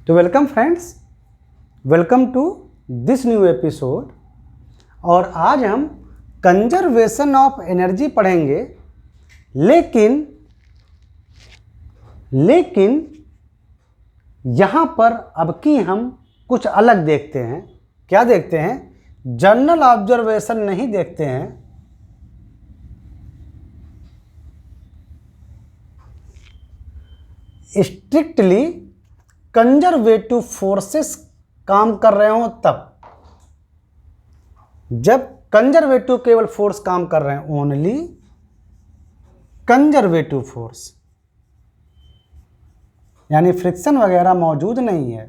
तो welcome friends, welcome to this new episode. और आज हम कंजर्वेशन ऑफ एनर्जी पढ़ेंगे, लेकिन यहाँ पर अब की हम कुछ अलग देखते हैं। क्या देखते हैं? जनरल ऑब्जर्वेशन नहीं देखते हैं, स्ट्रिक्टली कंजर्वेटिव फोर्सेस काम कर रहे हो तब। जब कंजर्वेटिव केवल फोर्स काम कर रहे हैं, ओनली कंजर्वेटिव फोर्स, यानी फ्रिक्शन वगैरह मौजूद नहीं है।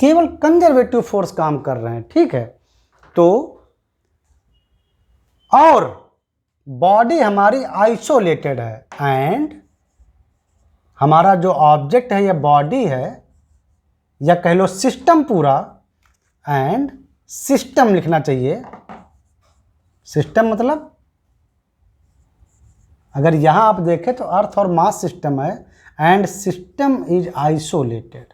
केवल कंजर्वेटिव फोर्स काम कर रहे हैं, ठीक है। तो और बॉडी हमारी आइसोलेटेड है एंड हमारा जो ऑब्जेक्ट है या बॉडी है या कह लो सिस्टम पूरा, एंड सिस्टम लिखना चाहिए। सिस्टम मतलब अगर यहां आप देखें तो अर्थ और मास सिस्टम है एंड सिस्टम इज आइसोलेटेड,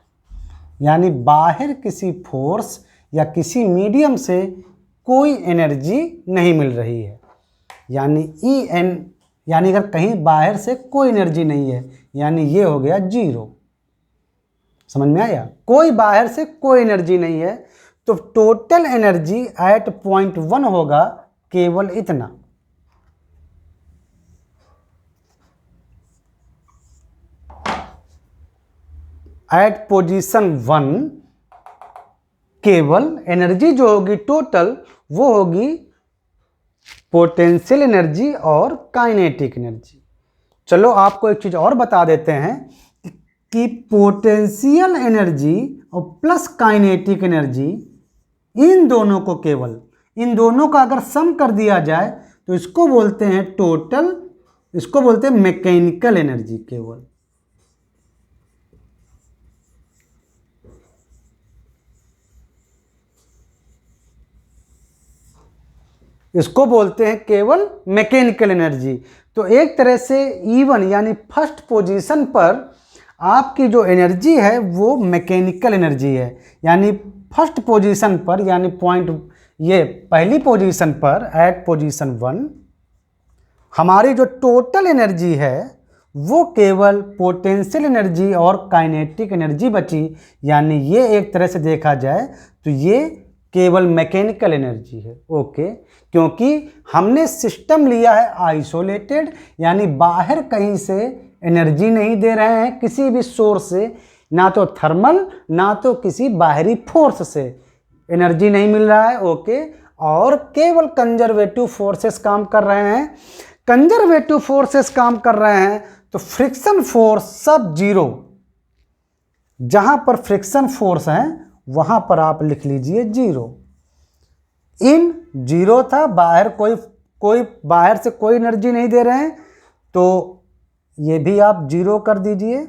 यानी बाहर किसी फोर्स या किसी मीडियम से कोई एनर्जी नहीं मिल रही है। यानी यानी अगर कहीं बाहर से कोई एनर्जी नहीं है, यानी ये हो गया जीरो। समझ में आया? कोई बाहर से कोई एनर्जी नहीं है, तो टोटल एनर्जी एट पॉइंट 1 होगा केवल इतना। एट पोजीशन 1 केवल एनर्जी जो होगी टोटल, वो होगी पोटेंशियल एनर्जी और काइनेटिक एनर्जी। चलो आपको एक चीज और बता देते हैं कि पोटेंशियल एनर्जी और प्लस काइनेटिक एनर्जी, इन दोनों का अगर सम कर दिया जाए तो इसको बोलते हैं टोटल, इसको बोलते हैं मैकेनिकल एनर्जी। केवल इसको बोलते हैं केवल मैकेनिकल एनर्जी। तो एक तरह से E1 यानी फर्स्ट पोजीशन पर आपकी जो एनर्जी है वो मैकेनिकल एनर्जी है। यानी फर्स्ट पोजीशन पर, यानी ये पहली पोजीशन पर एट पोजीशन 1 हमारी जो टोटल एनर्जी है वो केवल पोटेंशियल एनर्जी और काइनेटिक एनर्जी बची। यानी ये एक तरह से देखा जाए तो ये केवल मैकेनिकल एनर्जी है। ओके, क्योंकि हमने सिस्टम लिया है आइसोलेटेड, यानी बाहर कहीं से एनर्जी नहीं दे रहे हैं किसी भी सोर्स से, ना तो थर्मल ना तो किसी बाहरी फोर्स से एनर्जी नहीं मिल रहा है। ओके, और केवल कंजर्वेटिव फोर्सेस काम कर रहे हैं। कंजर्वेटिव फोर्सेस काम कर रहे हैं तो फ्रिक्शन फोर्स सब जीरो। जहां पर फ्रिक्शन फोर्स है वहां पर आप लिख लीजिए जीरो। इन जीरो था, बाहर कोई बाहर से कोई एनर्जी नहीं दे रहे हैं, तो ये भी आप जीरो कर दीजिए।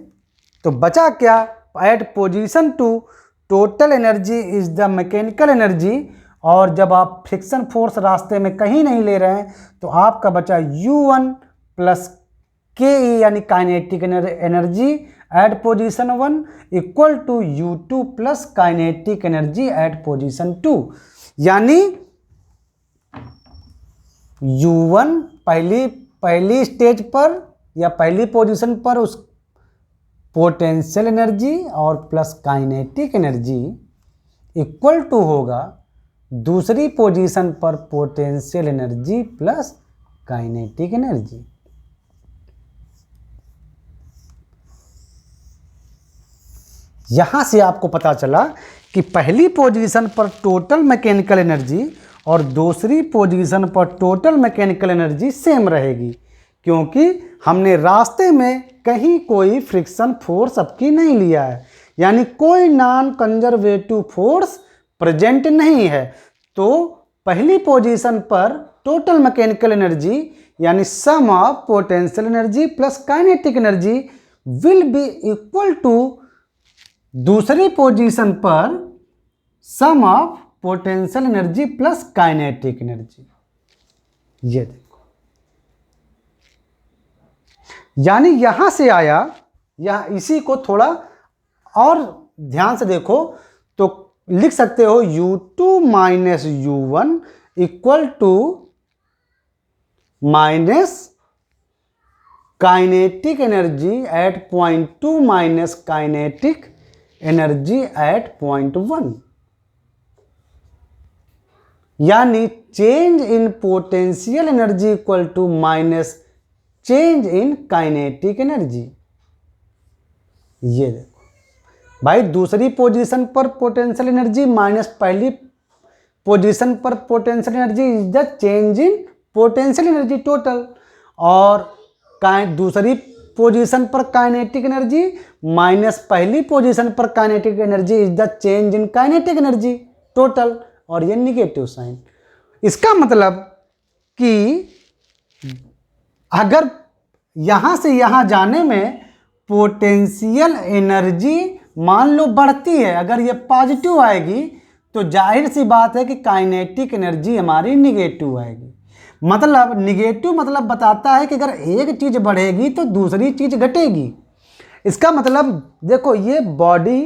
तो बचा क्या? At position 2 total energy is the mechanical energy, और जब आप फ्रिक्शन फोर्स रास्ते में कहीं नहीं ले रहे हैं तो आपका बचा U1 प्लस के यानी kinetic energy at position 1 equal to U2 plus kinetic energy at position 2। यानी U1 पहली स्टेज पर या पहली पोजीशन पर उस पोटेंशियल एनर्जी और plus kinetic energy equal to होगा दूसरी पोजीशन पर potential energy plus kinetic energy. यहां से आपको पता चला कि पहली पोजीशन पर टोटल मैकेनिकल एनर्जी और दूसरी पोजीशन पर टोटल मैकेनिकल एनर्जी सेम रहेगी, क्योंकि हमने रास्ते में कहीं कोई फ्रिक्शन फोर्स अबकी नहीं लिया है, यानी कोई नॉन कंजर्वेटिव फोर्स प्रेजेंट नहीं है। तो पहली पोजीशन पर टोटल मैकेनिकल एनर्जी यानी sum of potential energy plus kinetic energy will be equal to दूसरी पोजीशन पर sum of potential energy plus kinetic energy. ये देखो, यानी यहाँ से आया, यहाँ इसी को थोड़ा और ध्यान से देखो तो लिख सकते हो U2 minus U1 equal to minus kinetic energy at point 2 minus kinetic energy at point 1, यानी change in potential energy equal to minus change in kinetic energy. ये देखो भाई, दूसरी पोजीशन पर पोटेंशियल एनर्जी माइनस पहली पोजीशन पर potential energy is the change in potential energy total, और दूसरी पोजीशन पर काइनेटिक एनर्जी माइनस पहली पोजीशन पर kinetic energy is the change in kinetic energy total, और ये निगेटिव साइन। इसका मतलब कि अगर यहां से यहां जाने में पोटेंशियल एनर्जी मान लो बढ़ती है, अगर ये पॉजिटिव आएगी तो जाहिर सी बात है कि काइनेटिक एनर्जी हमारी निगेटिव आएगी। मतलब निगेटिव मतलब बताता है कि अगर एक चीज बढ़ेगी तो दूसरी चीज घटेगी। इसका मतलब देखो, ये बॉडी,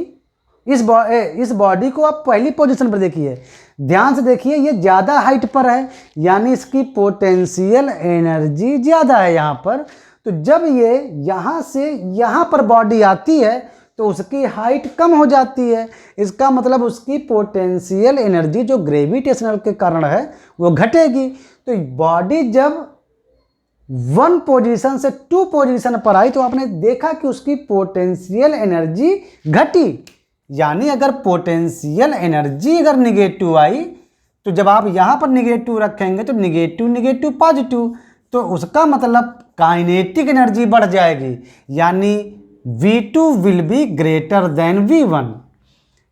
इस बॉडी को आप पहली पोजीशन पर देखिए, ध्यान से देखिए, ये ज़्यादा हाइट पर है, यानी इसकी पोटेंशियल एनर्जी ज़्यादा है यहाँ पर। तो जब ये यहाँ से यहाँ पर बॉडी आती है तो उसकी हाइट कम हो जाती है। इसका मतलब उसकी पोटेंशियल एनर्जी जो ग्रेविटेशनल के कारण है वो घटेगी। तो बॉडी जब 1 पोजीशन से 2 पोजीशन पर आई तो आपने देखा कि उसकी पोटेंशियल एनर्जी घटी। यानी अगर पोटेंशियल एनर्जी अगर निगेटिव आई तो जब आप यहाँ पर निगेटिव रखेंगे तो निगेटिव निगेटिव पॉजिटिव, तो उसका मतलब काइनेटिक एनर्जी बढ़ जाएगी, यानी V2 will be greater than V1।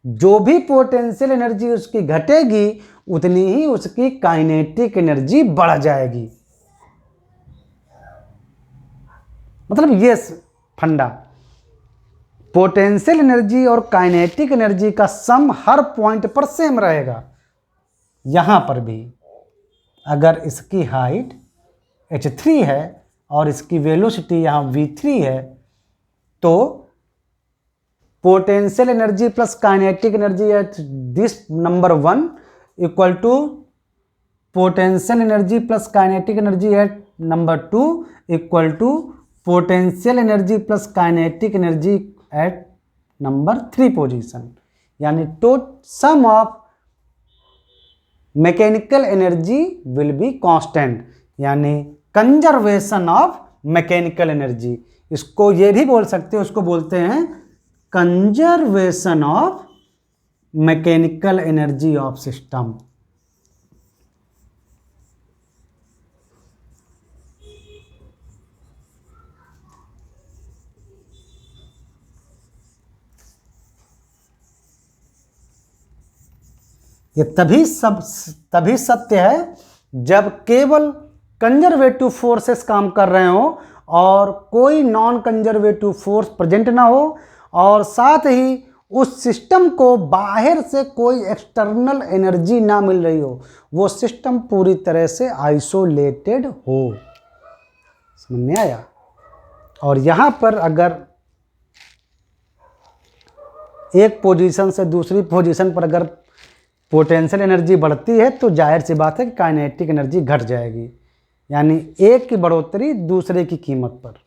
जो भी पोटेंशियल एनर्जी उसकी घटेगी उतनी ही उसकी काइनेटिक एनर्जी बढ़ जाएगी। मतलब ये फंडा, पोटेंशियल एनर्जी और काइनेटिक एनर्जी का सम हर पॉइंट पर सेम रहेगा। यहाँ पर भी अगर इसकी हाइट h3 है और इसकी वेलोसिटी यहाँ v3 है तो potential energy plus kinetic energy at this number 1 equal to potential energy plus kinetic energy at number 2 equal to potential energy plus kinetic energy at number 3 position, यानी sum of mechanical energy will be constant, यानी conservation of mechanical energy. इसको ये भी बोल सकते हो, उसको बोलते हैं conservation of mechanical energy of system. ये तभी सत्य है जब केवल कंजर्वेटिव फोर्सेस काम कर रहे हो और कोई नॉन कंजर्वेटिव फोर्स प्रेजेंट ना हो, और साथ ही उस सिस्टम को बाहर से कोई एक्सटर्नल एनर्जी ना मिल रही हो, वो सिस्टम पूरी तरह से आइसोलेटेड हो। समझ में आया? और यहाँ पर अगर एक पोजीशन से दूसरी पोजीशन पर अगर पोटेंशियल एनर्जी बढ़ती है तो जाहिर सी बात है कि काइनेटिक एनर्जी घट जाएगी, यानी एक की बढ़ोतरी दूसरे की कीमत पर।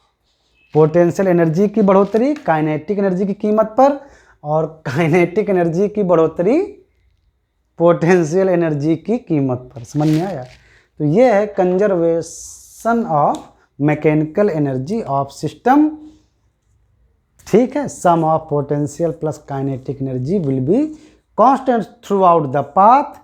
पोटेंशियल एनर्जी की बढ़ोतरी काइनेटिक एनर्जी की कीमत पर, और काइनेटिक एनर्जी की बढ़ोतरी पोटेंशियल एनर्जी की कीमत पर। समझ में आया? तो ये है conservation of mechanical energy of system. ठीक है, sum of potential plus kinetic energy will be constant through the path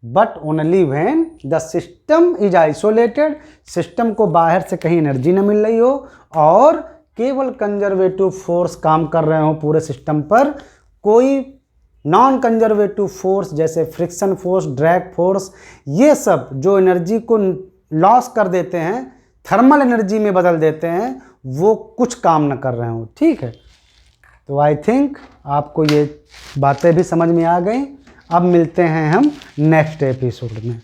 but only when the system is isolated. System को बाहर से कहीं एनर्जी न मिल रही हो और केवल कंजर्वेटिव फोर्स काम कर रहे हो पूरे सिस्टम पर, कोई नॉन कंजर्वेटिव फोर्स जैसे फ्रिक्शन फोर्स, ड्रैग फोर्स, ये सब जो एनर्जी को लॉस कर देते हैं, थर्मल एनर्जी में बदल देते हैं, वो कुछ काम न कर रहे हो। ठीक है, तो आई थिंक आपको ये बातें भी समझ में आ गई। अब मिलते हैं हम नेक्स्ट एपिसोड में।